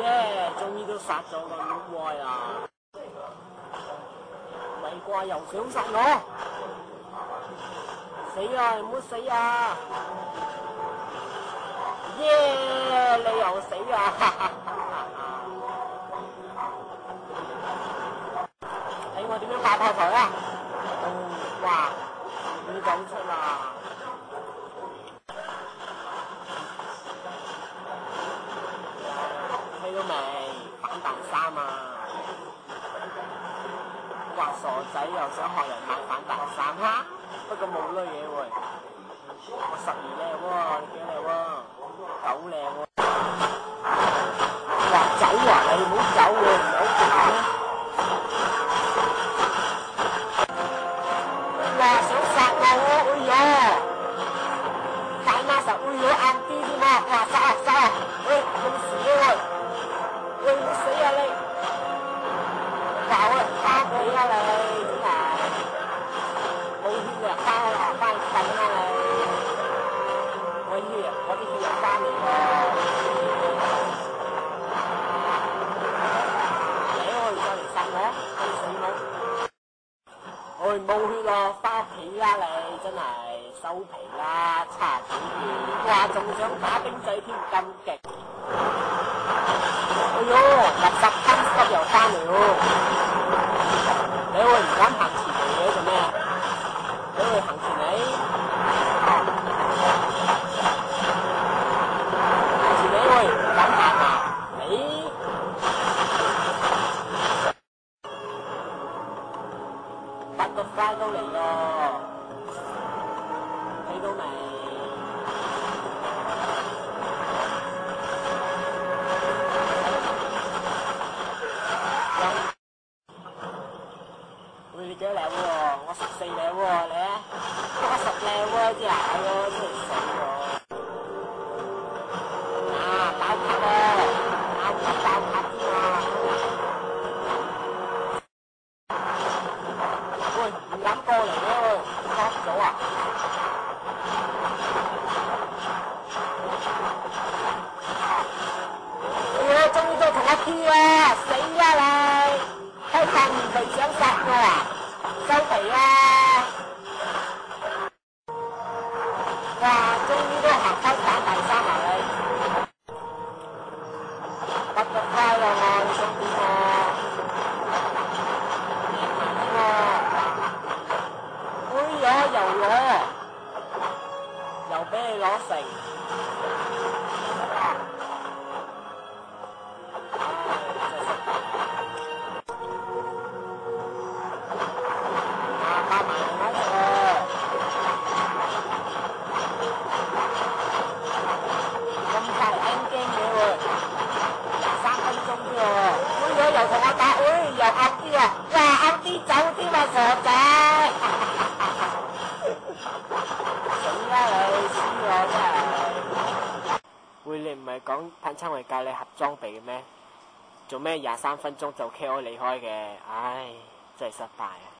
耶！終於都殺咗個妖怪啦！咪怪又想殺我，死啊！唔好死啊！耶！你又死啊！睇我點樣爆炮台啊！哇！唔講出啦！睇到未？反彈衫啊！哇！傻仔又想學人買反彈衫哈！不過冇乜嘢喎。我12靚喎，你幾靚喎？9靚喎。哇！走啊！你唔好走喎，唔好走咩？哇！想殺我喎！哎呀！大媽實哎呀硬啲添啊！哇！殺啊殺啊！喂，冇事喎！喂，唔好死啊你！哇！喂，翻你啊你！真係冇血啊！翻啦，翻瞓啦你！我血啊！我啲血又翻嚟喎！你再嚟殺我，你死冇！喂，冇血咯，翻屋企啦你！真係收皮啦，差幾遠！哇，仲想打冰仔添，咁勁！哎呦，垃圾坑濕又翻嚟喎！你會唔敢行前嚟嘅做咩？你會行前嚟？行前嚟會唔敢行啊？你發個快到嚟咯！睇到未？喂，你幾多靚喎？我14靚喎，你啊？我10靚喎，啲啊，哎呦，真係死喎！啊，爆卡喎！爆卡添啊！喂，唔敢過嚟喎，殺咗啊！哎呀，終於都同我跳啊！死啦你！開塊面皮想殺我啊！收皮啊！哇！終於都行開反彈衫啊你！不得快啦我，你想點啊？哎呀，又攞，又俾你攞成。又同我打，又啱啲啊！哇，啱啲走添啊，傻仔！死啦你，死我真係！喂，你唔係講坦撐會教你合裝備嘅咩？做咩23分鐘就 KO 離開嘅？唉，真係失敗啊！